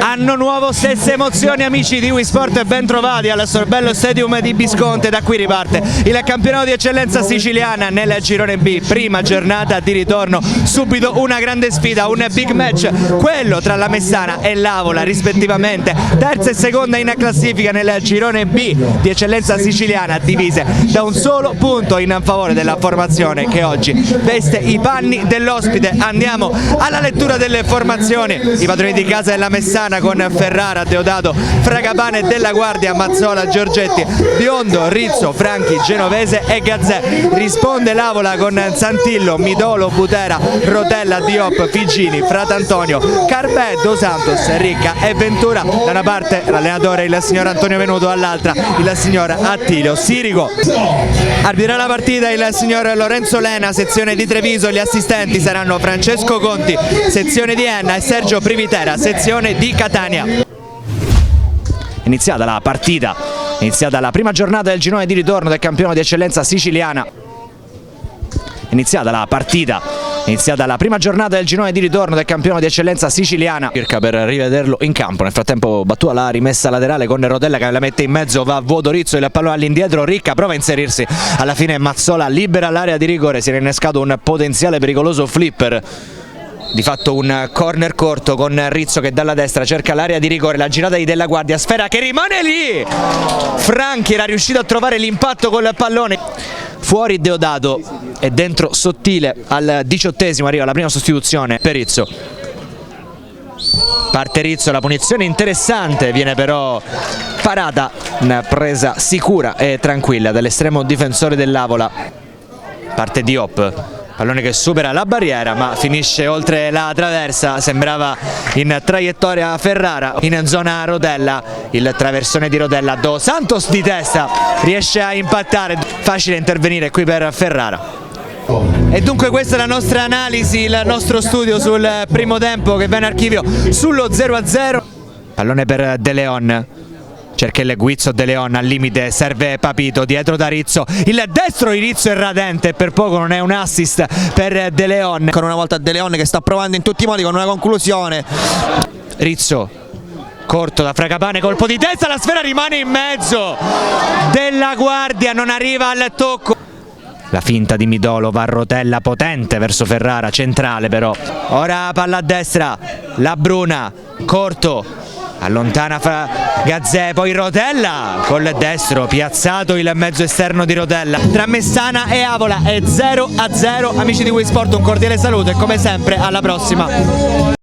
Anno nuovo, stesse emozioni amici di Wii Sport e ben trovati al Sorbello Stadium di Visconti. Da qui riparte il campionato di eccellenza siciliana nel girone B, prima giornata di ritorno, subito una grande sfida, un big match, quello tra la Messana e l'Avola rispettivamente, terza e seconda in classifica nel girone B di eccellenza siciliana, divise da un solo punto in favore della formazione che oggi veste i panni dell'ospite. Andiamo alla lettura delle formazioni. I padroni di casa della Messana con Ferrara, Deodato, Fragapane, Della Guardia, Mazzola, Giorgetti, Biondo, Rizzo, Franchi, Genovese e Gazzè. Risponde l'Avola con Santillo, Midolo, Butera, Rotella, Diop, Figini, Fratantonio, Carbè, Dos Santos, Ricca e Ventura. Da una parte l'allenatore il signor Antonio Venuto, dall'altra il signor Attilio Sirico. Arbiterà la partita il signor Lorenzo Lena, sezione di Treviso. Gli assistenti saranno Francesco Conti, sezione di Enna, e Sergio Privitera, sezione di Catania. Iniziata la partita, iniziata la prima giornata del girone di ritorno del campionato di eccellenza siciliana. Iniziata la partita, iniziata la prima giornata del girone di ritorno del campionato di eccellenza siciliana. Circa per rivederlo in campo. Nel frattempo battuta la rimessa laterale con Rotella che la mette in mezzo, va a vuoto Rizzo, il pallone all'indietro, Ricca prova a inserirsi, alla fine Mazzola libera l'area di rigore, si era innescato un potenziale pericoloso flipper. Di fatto un corner corto con Rizzo che dalla destra cerca l'area di rigore, la girata di Della Guardia, sfera che rimane lì. Franchi era riuscito a trovare l'impatto col pallone. Fuori Deodato e dentro Sottile al 18esimo arriva la prima sostituzione per Rizzo. Parte Rizzo, la punizione interessante, viene però parata, una presa sicura e tranquilla dall'estremo difensore dell'Avola. Parte Diop, pallone che supera la barriera ma finisce oltre la traversa, sembrava in traiettoria Ferrara, in zona Rotella, il traversone di Rotella, Dos Santos di testa riesce a impattare, facile intervenire qui per Ferrara. E dunque questa è la nostra analisi, il nostro studio sul primo tempo che va in archivio sullo 0-0. Pallone per De Leon. Cerca il guizzo De Leon, al limite serve Papito, dietro da Rizzo, il destro di Rizzo è radente, per poco non è un assist per De Leon. Ancora una volta De Leon che sta provando in tutti i modi con una conclusione. Rizzo, corto da Fragapane, colpo di testa, la sfera rimane in mezzo, Della Guardia non arriva al tocco. La finta di Midolo, va a Rotella potente verso Ferrara, centrale però. Ora palla a destra, la Bruna, corto. Allontana Gazzè, poi Rotella col destro, piazzato il mezzo esterno di Rotella. Tra Messana e Avola è 0-0. Amici di Wii Sport, un cordiale saluto e come sempre alla prossima.